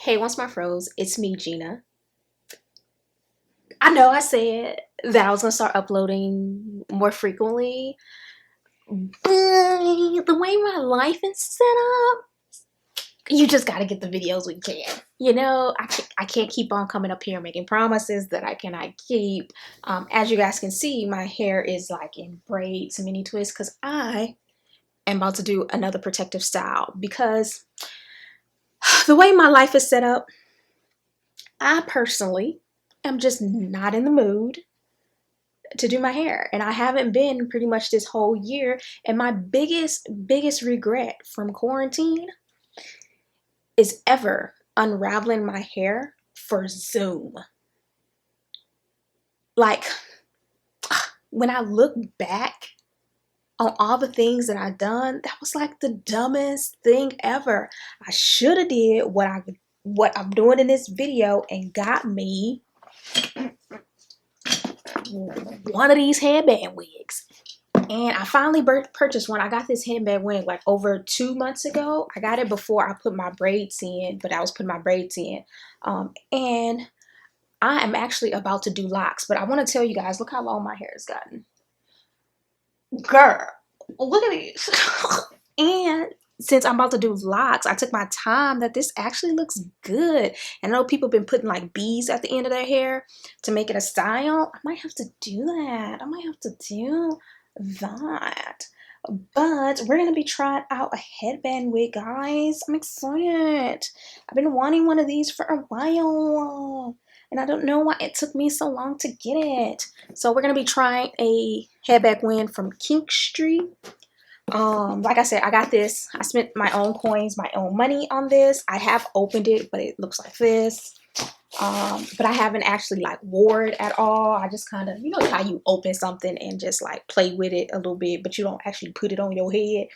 Hey, ONESMARTFROs, it's me, Gina. I know I said that I was gonna start uploading more frequently, but the way my life is set up, you just gotta get the videos when you can. I can't keep on coming up here making promises that I cannot keep. As you guys can see, my hair is like in braids, mini twists, because I am about to do another protective style because the way my life is set up, I personally am just not in the mood to do my hair, and I haven't been pretty much this whole year. And my biggest regret from quarantine is ever unraveling my hair for Zoom. Like, when I look back on all the things that I've done, that was like the dumbest thing ever. I should have did what I'm doing in this video and got me one of these headband wigs. And I finally purchased one. I got this headband wig like over 2 months ago. I got it before I put my braids in, but I was putting my braids in. And I am actually about to do locks, but I want to tell you guys, look how long my hair has gotten. Girl, look at these. And since I'm about to do locks, I took my time that this actually looks good. And I know people have been putting like beads at the end of their hair to make it a style. I might have to do that. I might have to do that. But we're gonna be trying out a headband wig, guys. I'm excited. I've been wanting one of these for a while, and I don't know why it took me so long to get it. So we're gonna be trying a headband wig from Kinkstry. Like I said, I got this. I spent my own coins, my own money on this. I have opened it, but it looks like this. But I haven't actually like wore it at all. I just kind of, you know how you open something and just like play with it a little bit, but you don't actually put it on your head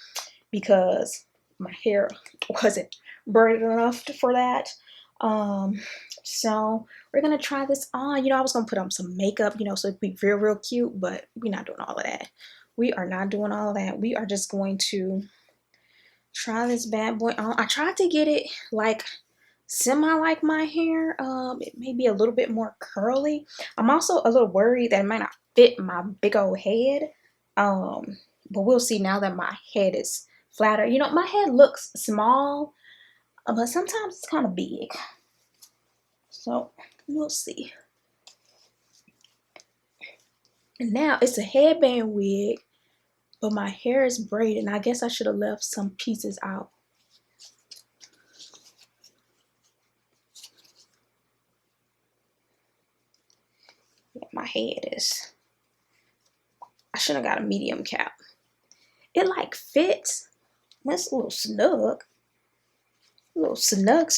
because my hair wasn't braided enough for that. So we're gonna try this on. I was gonna put on some makeup, so it'd be real cute, but we're not doing all of that. We are not doing all of that. We are just going to try this bad boy on. I tried to get it like semi like my hair. It may be a little bit more curly. I'm also a little worried that it might not fit my big old head. But we'll see now that my head is flatter. My head looks small, but sometimes it's kind of big. So we'll see. And now it's a headband wig, but my hair is braided, and I guess I should have left some pieces out. Yeah, my head is, I should have got a medium cap. It like fits. It's a little snug. A little snug.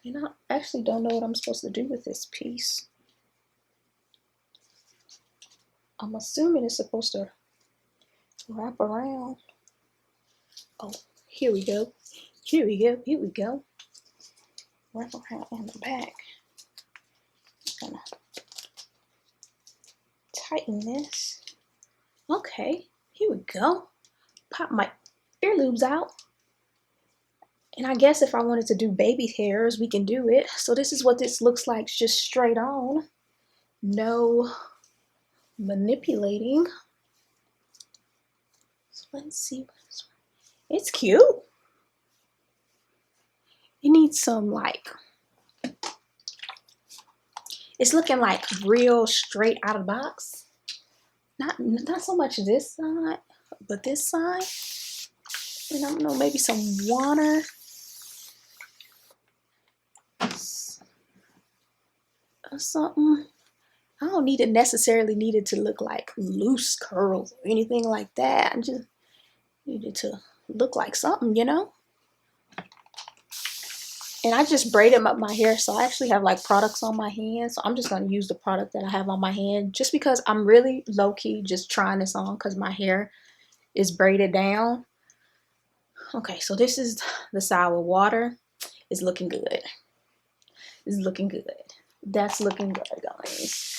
And I actually don't know what I'm supposed to do with this piece. I'm assuming it's supposed to wrap around. Oh, here we go. Here we go. Wrap around on the back. I'm gonna tighten this. Okay, here we go. Pop my earlobes out. And I guess if I wanted to do baby hairs, we can do it. So this is what this looks like, just straight on. No manipulating. So let's see. It's cute. It needs some like, it's looking like real straight out of the box. Not so much this side, but this side. And I don't know, maybe some water. Or something. I don't necessarily need it to look like loose curls or anything like that. I just need it to look like something, And I just braided up my hair, so I actually have like products on my hand. So I'm just gonna use the product that I have on my hand just because I'm really low-key just trying this on because my hair is braided down. Okay, so this is the side with water. It's looking good. It's looking good. That's looking good, guys.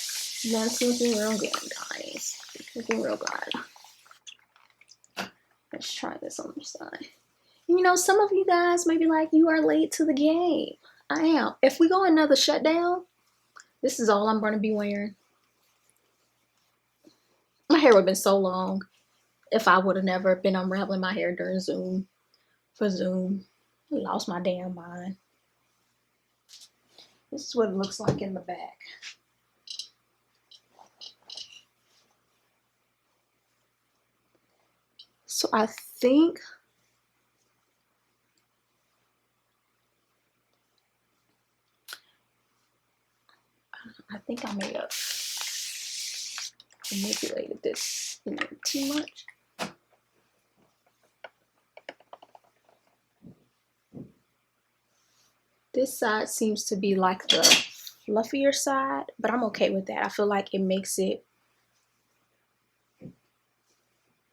That's looking real good, guys. It's looking real good. Let's try this on the side. You know, some of you guys may be like, you are late to the game. I am. If we go another shutdown, this is all I'm going to be wearing. My hair would have been so long if I would have never been unraveling my hair during Zoom. For Zoom. I lost my damn mind. This is what it looks like in the back. So I think I may have manipulated this too much. This side seems to be like the fluffier side, but I'm okay with that. I feel like it makes it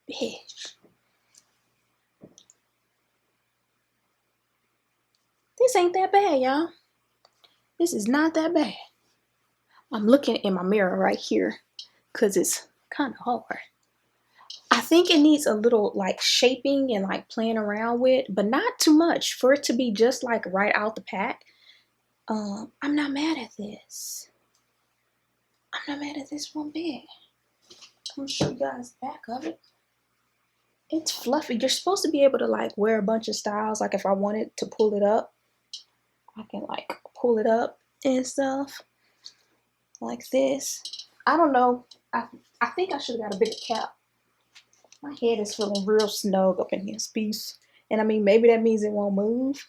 big. This ain't that bad, y'all. This is not that bad. I'm looking in my mirror right here because it's kind of hard. I think it needs a little like shaping and like playing around with, but not too much for it to be just like right out the pack. I'm not mad at this. I'm not mad at this one bit. I'm gonna show you guys the back of it. It's fluffy. You're supposed to be able to like wear a bunch of styles. Like if I wanted to pull it up, I can like pull it up and stuff like this. I don't know. I think I should have got a bigger cap. My head is feeling real snug up in this piece. And I mean, maybe that means it won't move.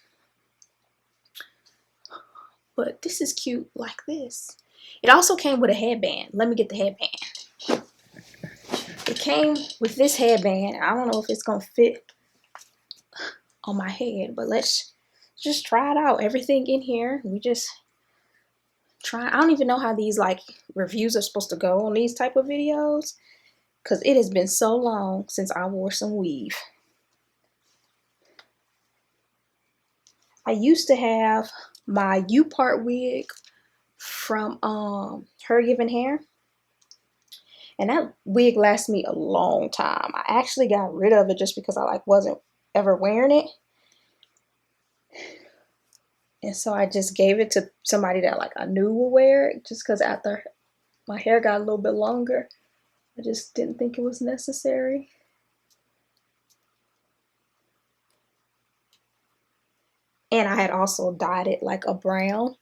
But this is cute like this. It also came with a headband. Let me get the headband. It came with this headband. I don't know if it's going to fit on my head, but let's just try it out. Everything in here, we just try. I don't even know how these like reviews are supposed to go on these type of videos because it has been so long since I wore some weave. I used to have my U-part wig from Her Given Hair, and that wig lasted me a long time. I actually got rid of it just because I like wasn't ever wearing it. And so I just gave it to somebody that like I knew would wear it, just because after my hair got a little bit longer, I just didn't think it was necessary. And I had also dyed it like a brown.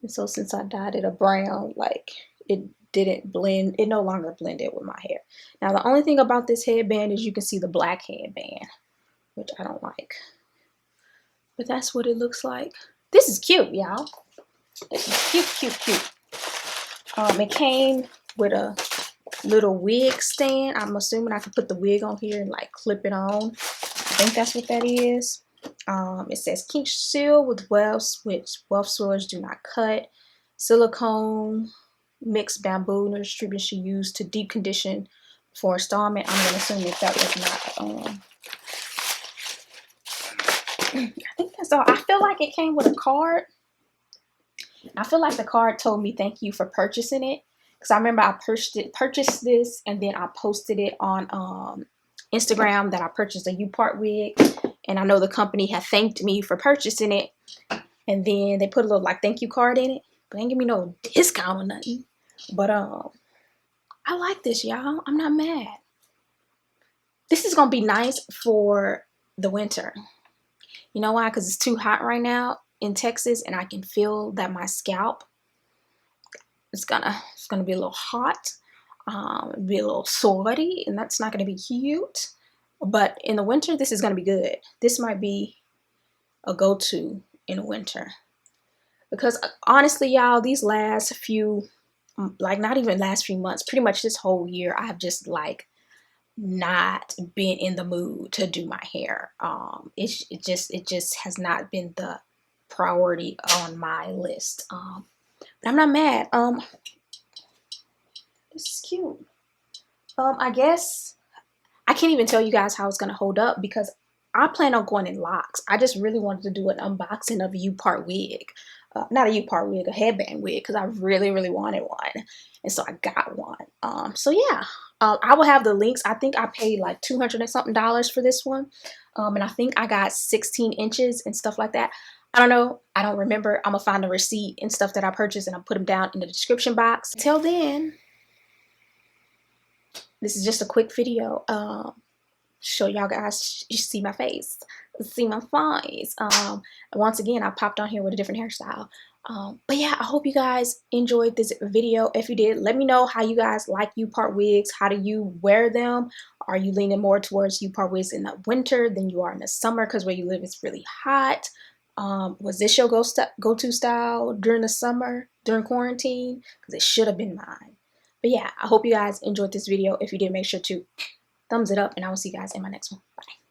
And so since I dyed it a brown, like it didn't blend, it no longer blended with my hair. Now the only thing about this headband is you can see the black headband, which I don't like. But that's what it looks like. This is cute, y'all. This is cute, cute, cute. It came with a little wig stand. I'm assuming I can put the wig on here and like clip it on. I think that's what that is. It says Kinkstry with wefts, which weft sewers do not cut. Silicone, mixed bamboo, no distribution used to deep condition for installment. I'm gonna assume that that was not I think that's all. I feel like it came with a card. I feel like the card told me thank you for purchasing it, because I remember I purchased this and then I posted it on Instagram that I purchased a U-part wig, and I know the company had thanked me for purchasing it, and then they put a little like thank you card in it, but they didn't give me no discount or nothing. But I like this, y'all. I'm not mad. This is gonna be nice for the winter. You know why? Because it's too hot right now in Texas, and I can feel that my scalp is gonna be a little hot, be a little sweaty, and that's not gonna be cute. But in the winter, this is gonna be good. This might be a go-to in the winter, because honestly, y'all, these last few, like not even last few months, pretty much this whole year, I've just like not been in the mood to do my hair. It just has not been the priority on my list. But I'm not mad. This is cute. I guess I can't even tell you guys how it's gonna hold up because I plan on going in locks. I just really wanted to do an unboxing of a U-part wig. Not a U-part wig, a headband wig, because I really, really wanted one. And so I got one. So yeah, I will have the links. I think I paid like $200 and something for this one. And I think I got 16 inches and stuff like that. I don't know. I don't remember. I'm going to find the receipt and stuff that I purchased, and I'll put them down in the description box. Till then, this is just a quick video. Show y'all guys, you see my face, see my face. Once again, I popped on here with a different hairstyle. But yeah, I hope you guys enjoyed this video. If you did, let me know how you guys like U-part wigs. How do you wear them? Are you leaning more towards U-part wigs in the winter than you are in the summer because where you live it's really hot? Was this your go-to style during the summer, during quarantine? Because it should have been mine. But yeah, I hope you guys enjoyed this video. If you did, make sure to thumbs it up, and I will see you guys in my next one. Bye.